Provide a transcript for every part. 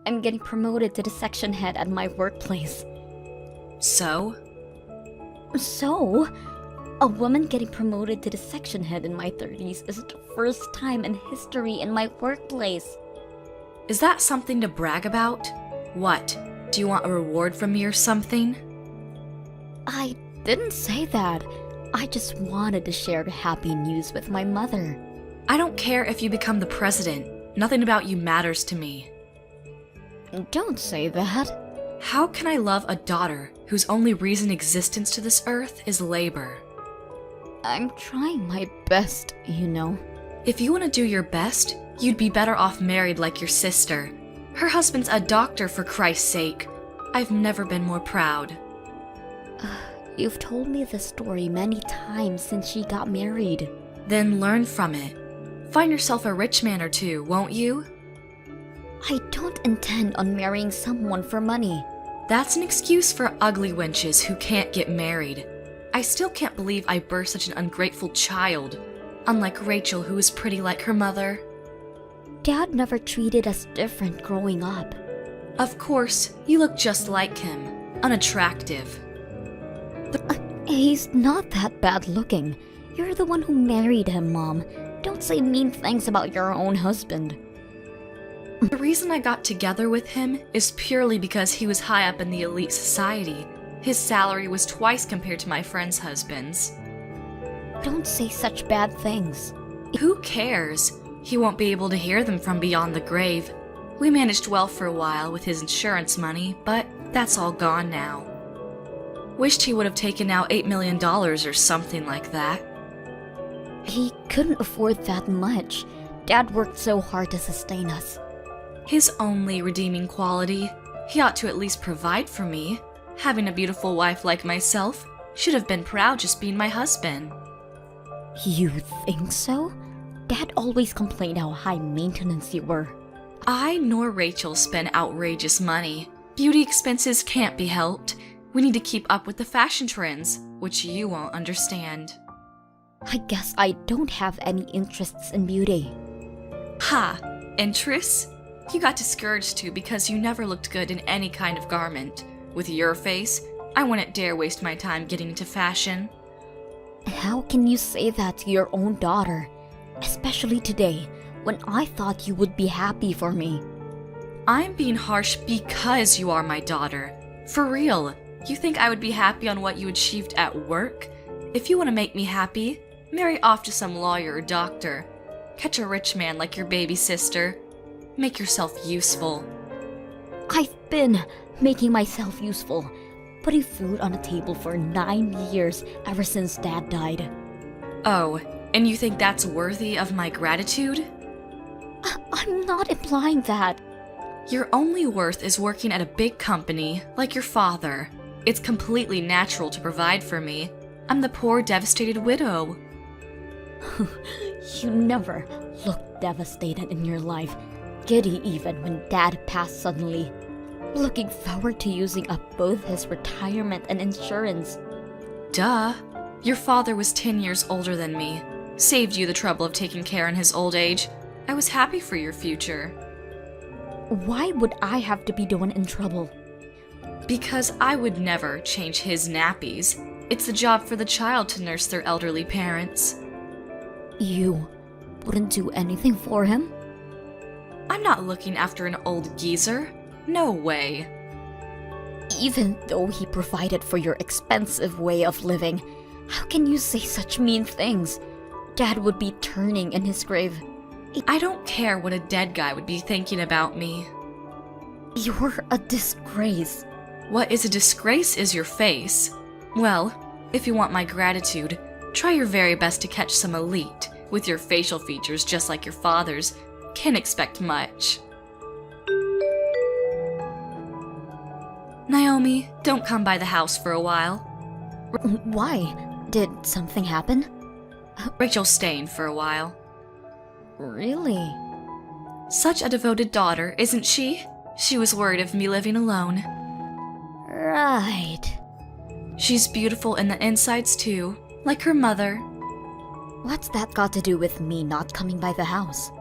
I'm getting promoted to the section head at my workplace. So? So? A woman getting promoted to the section head in my 30s is the first time in history in my workplace. Is that something to brag about? What? Do you want a reward from me or something? I didn't say that. I just wanted to share the happy news with my mother. I don't care if you become the president. Nothing about you matters to me. Don't say that. How can I love a daughter whose only reason existence to this earth is labor? I'm trying my best, you know. If you want to do your best, you'd be better off married like your sister. Her husband's a doctor, for Christ's sake. I've never been more proud. You've told me this story many times since she got married. Then learn from it. Find yourself a rich man or two, won't you? I don't intend on marrying someone for money. That's an excuse for ugly wenches who can't get married. I still can't believe I birthed such an ungrateful child. Unlike Rachel, who is pretty like her mother. Dad never treated us different growing up. Of course, you look just like him. Unattractive. He's not that bad looking. You're the one who married him, Mom. Don't say mean things about your own husband. The reason I got together with him is purely because he was high up in the elite society. His salary was twice compared to my friends' husbands. Don't say such bad things. Who cares? He won't be able to hear them from beyond the grave. We managed well for a while with his insurance money, but that's all gone now. Wished he would have taken out $8 million or something like that. He couldn't afford that much. Dad worked so hard to sustain us. His only redeeming quality, he ought to at least provide for me. Having a beautiful wife like myself, should have been proud just being my husband. You think so? Dad always complained how high maintenance you were. I nor Rachel spend outrageous money. Beauty expenses can't be helped. We need to keep up with the fashion trends, which you won't understand. I guess I don't have any interests in beauty. Ha! Interests? You got discouraged too because you never looked good in any kind of garment. With your face, I wouldn't dare waste my time getting into fashion. How can you say that to your own daughter? Especially today, when I thought you would be happy for me. I'm being harsh because you are my daughter. For real, you think I would be happy on what you achieved at work? If you want to make me happy, marry off to some lawyer or doctor. Catch a rich man like your baby sister. Make yourself useful. I've been making myself useful, putting food on the table for 9 years ever since Dad died. Oh, and you think that's worthy of my gratitude? I'm not implying that. Your only worth is working at a big company like your father. It's completely natural to provide for me. I'm the poor, devastated widow. You never looked devastated in your life. Giddy even when Dad passed suddenly. Looking forward to using up both his retirement and insurance. Duh. Your father was 10 years older than me. Saved you the trouble of taking care in his old age. I was happy for your future. Why would I have to be the one in trouble? Because I would never change his nappies. It's the job for the child to nurse their elderly parents. You wouldn't do anything for him? I'm not looking after an old geezer. No way. Even though he provided for your expensive way of living, how can you say such mean things? Dad would be turning in his grave. I don't care what a dead guy would be thinking about me. You're a disgrace. What is a disgrace is your face. Well, if you want my gratitude, try your very best to catch some elite. With your facial features just like your father's, can't expect much. Naomi, don't come by the house for a while. Why? Did something happen? Rachel's staying for a while. Really? Such a devoted daughter, isn't she? She was worried of me living alone. Right. She's beautiful in the insides too, like her mother. What's that got to do with me not coming by the house?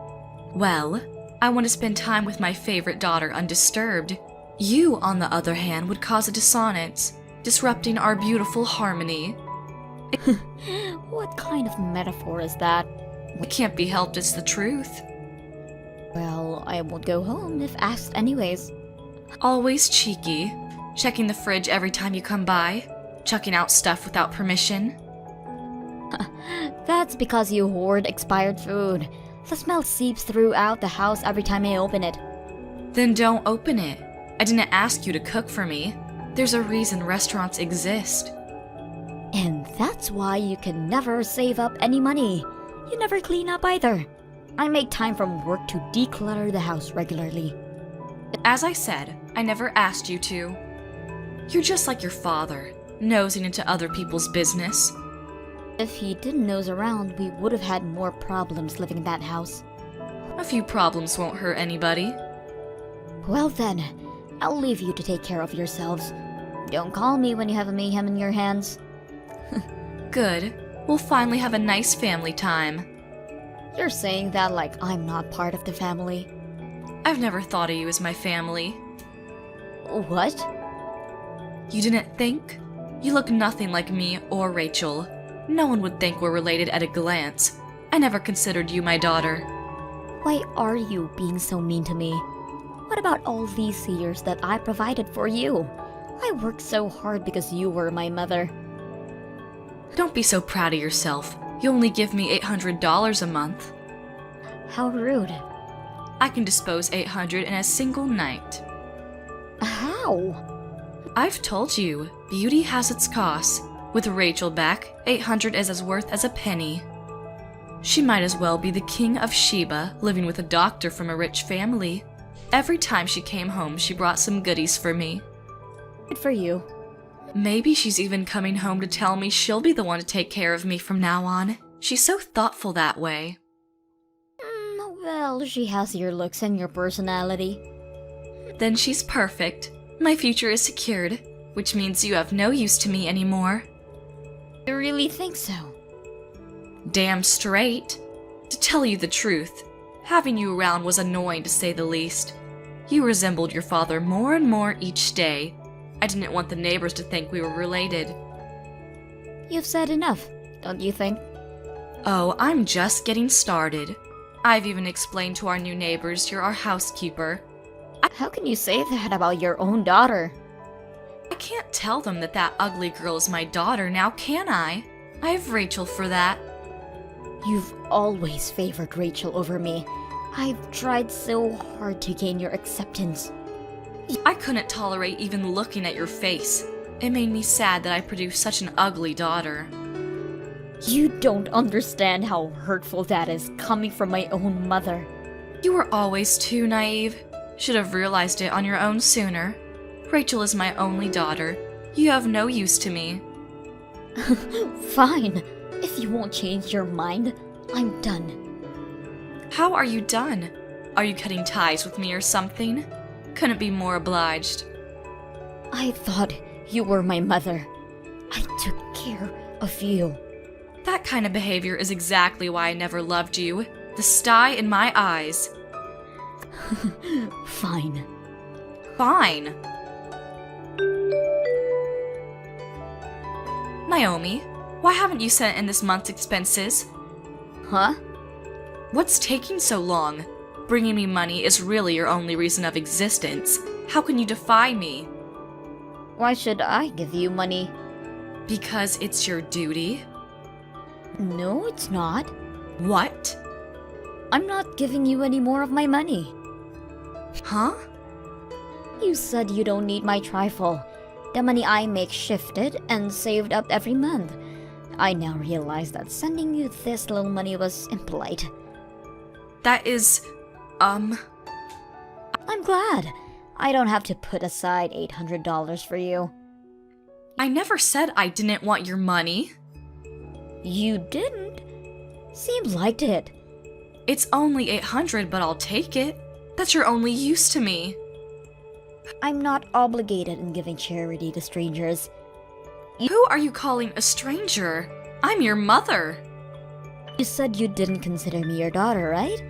Well, I want to spend time with my favorite daughter undisturbed. You, on the other hand, would cause a dissonance, disrupting our beautiful harmony. What kind of metaphor is that? It can't be helped, it's the truth. Well, I won't go home if asked anyways. Always cheeky, checking the fridge every time you come by, chucking out stuff without permission. That's because you hoard expired food. The smell seeps throughout the house every time I open it. Then don't open it. I didn't ask you to cook for me. There's a reason restaurants exist. And that's why you can never save up any money. You never clean up either. I make time from work to declutter the house regularly. As I said, I never asked you to. You're just like your father, nosing into other people's business. If he didn't nose around, we would have had more problems living in that house. A few problems won't hurt anybody. Well then, I'll leave you to take care of yourselves. Don't call me when you have a mayhem in your hands. Good. We'll finally have a nice family time. You're saying that like I'm not part of the family. I've never thought of you as my family. What? You didn't think? You look nothing like me or Rachel. No one would think we're related at a glance. I never considered you my daughter. Why are you being so mean to me? What about all these years that I provided for you? I worked so hard because you were my mother. Don't be so proud of yourself. You only give me $800 a month. How rude. I can dispose $800 in a single night. How? I've told you, beauty has its costs. With Rachel back, $800 is as worth as a penny. She might as well be the king of Sheba, living with a doctor from a rich family. Every time she came home, she brought some goodies for me. Good for you. Maybe she's even coming home to tell me she'll be the one to take care of me from now on. She's so thoughtful that way. Well, she has your looks and your personality. Then she's perfect. My future is secured, which means you have no use to me anymore. You really think so? Damn straight. To tell you the truth, having you around was annoying to say the least. You resembled your father more and more each day. I didn't want the neighbors to think we were related. You've said enough, don't you think? Oh, I'm just getting started. I've even explained to our new neighbors you're our housekeeper. How can you say that about your own daughter? I can't tell them that that ugly girl is my daughter now, can I? I have Rachel for that. You've always favored Rachel over me. I've tried so hard to gain your acceptance. I couldn't tolerate even looking at your face. It made me sad that I produced such an ugly daughter. You don't understand how hurtful that is coming from my own mother. You were always too naive. Should have realized it on your own sooner. Rachel is my only daughter. You have no use to me. Fine. If you won't change your mind, I'm done. How are you done? Are you cutting ties with me or something? Couldn't be more obliged. I thought you were my mother. I took care of you. That kind of behavior is exactly why I never loved you. The sty in my eyes. Fine. Fine. Naomi, why haven't you sent in this month's expenses? Huh? What's taking so long? Bringing me money is really your only reason of existence. How can you defy me? Why should I give you money? Because it's your duty? No, it's not. What? I'm not giving you any more of my money. Huh? You said you don't need my trifle. The money I make shifted and saved up every month. I now realize that sending you this little money was impolite. That is... I'm glad. I don't have to put aside $800 for you. I never said I didn't want your money. You didn't? Seemed like it. It's only $800, but I'll take it. That's your only use to me. I'm not obligated in giving charity to strangers. Who are you calling a stranger? I'm your mother. You said you didn't consider me your daughter, right?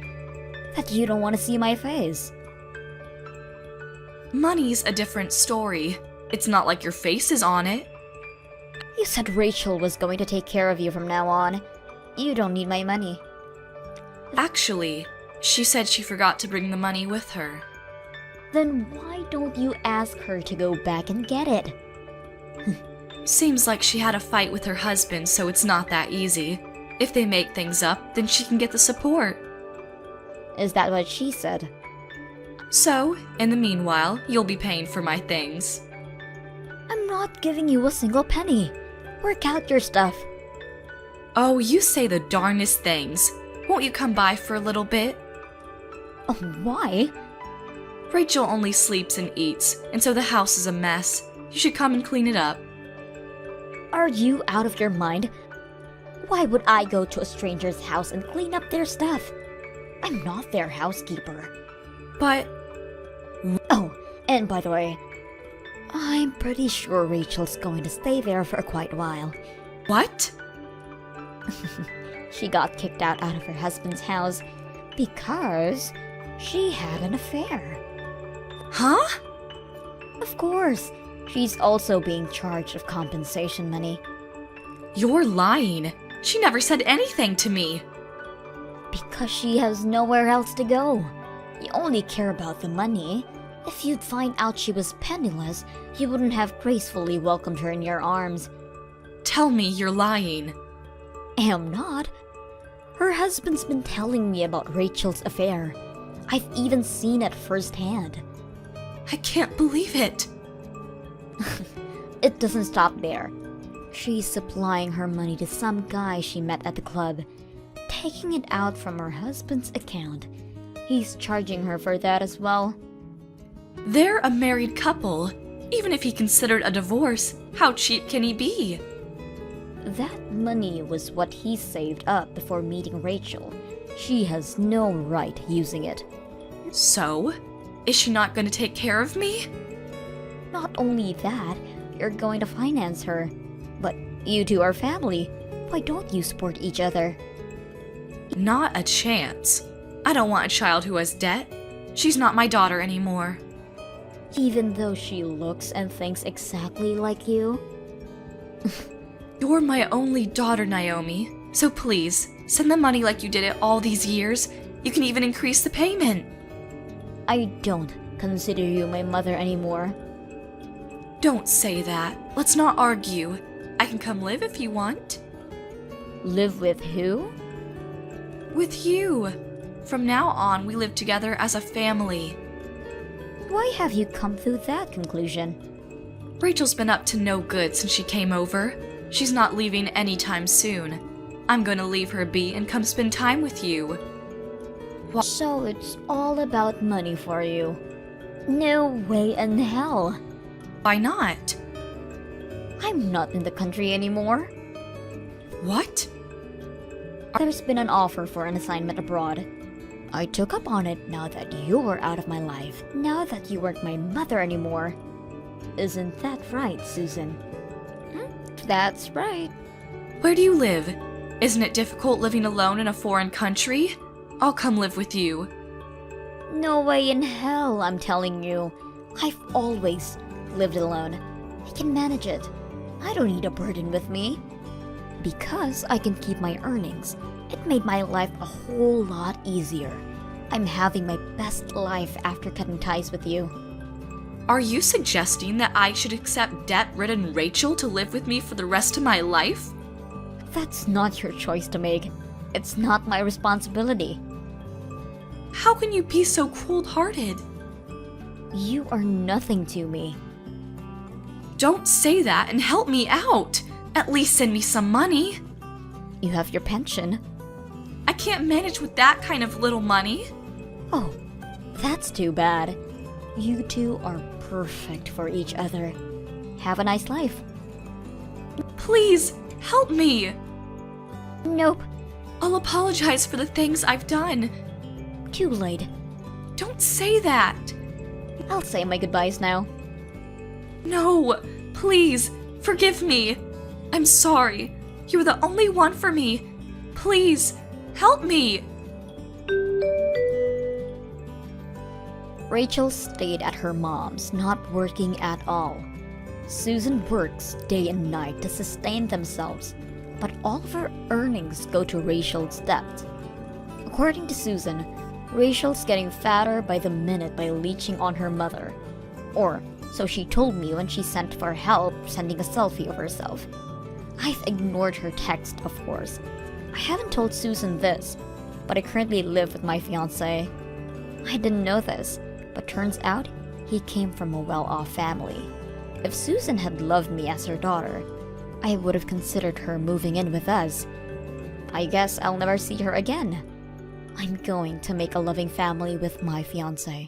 that you don't want to see my face. Money's a different story. It's not like your face is on it. You said Rachel was going to take care of you from now on. You don't need my money. Actually, she said she forgot to bring the money with her. Then why don't you ask her to go back and get it? Seems like she had a fight with her husband, so it's not that easy. If they make things up, then she can get the support. Is that what she said? So, in the meanwhile, you'll be paying for my things. I'm not giving you a single penny. Work out your stuff. Oh, you say the darnest things. Won't you come by for a little bit? Oh, why? Rachel only sleeps and eats, and so the house is a mess. You should come and clean it up. Are you out of your mind? Why would I go to a stranger's house and clean up their stuff? I'm not their housekeeper. But Oh, and by the way, I'm pretty sure Rachel's going to stay there for quite a while. what? She got kicked out of her husband's house because she had an affair. Huh? Of course, she's also being charged of compensation money. You're lying. She never said anything to me. Because she has nowhere else to go. You only care about the money. If you'd find out she was penniless, you wouldn't have gracefully welcomed her in your arms. Tell me you're lying. Am not. Her husband's been telling me about Rachel's affair. I've even seen it firsthand. I can't believe it. It doesn't stop there. She's supplying her money to some guy she met at the club, taking it out from her husband's account. He's charging her for that as well. They're a married couple. Even if he considered a divorce, how cheap can he be? That money was what he saved up before meeting Rachel. She has no right using it. So? Is she not going to take care of me? Not only that, you're going to finance her. But you two are family. Why don't you support each other? Not a chance. I don't want a child who has debt. She's not my daughter anymore. Even though she looks and thinks exactly like you? You're my only daughter, Naomi. So please, send the money like you did it all these years. You can even increase the payment. I don't consider you my mother anymore. Don't say that. Let's not argue. I can come live if you want. Live with who? With you. From now on, we live together as a family. Why have you come to that conclusion? Rachel's been up to no good since she came over. She's not leaving anytime soon. I'm gonna leave her be and come spend time with you. So it's all about money for you. No way in hell. Why not? I'm not in the country anymore. What? There's been an offer for an assignment abroad. I took up on it now that you were out of my life. Now that you weren't my mother anymore. Isn't that right, Susan? That's right. Where do you live? Isn't it difficult living alone in a foreign country? I'll come live with you. No way in hell, I'm telling you. I've always lived alone. I can manage it. I don't need a burden with me. Because I can keep my earnings, it made my life a whole lot easier. I'm having my best life after cutting ties with you. Are you suggesting that I should accept debt-ridden Rachel to live with me for the rest of my life? That's not your choice to make. It's not my responsibility. How can you be so cold-hearted? You are nothing to me. Don't say that and help me out. At least send me some money. You have your pension. I can't manage with that kind of little money. Oh, that's too bad. You two are perfect for each other. Have a nice life. Please, help me. Nope. I'll apologize for the things I've done. Too late. Don't say that. I'll say my goodbyes now. No, please, forgive me. I'm sorry. You were the only one for me. Please, help me. Rachel stayed at her mom's, not working at all. Susan works day and night to sustain themselves, but all of her earnings go to Rachel's debt. According to Susan, Rachel's getting fatter by the minute by leeching on her mother. Or, so she told me when she sent for help sending a selfie of herself. I've ignored her text, of course. I haven't told Susan this, but I currently live with my fiancé. I didn't know this, but turns out he came from a well-off family. If Susan had loved me as her daughter, I would have considered her moving in with us. I guess I'll never see her again. I'm going to make a loving family with my fiancé.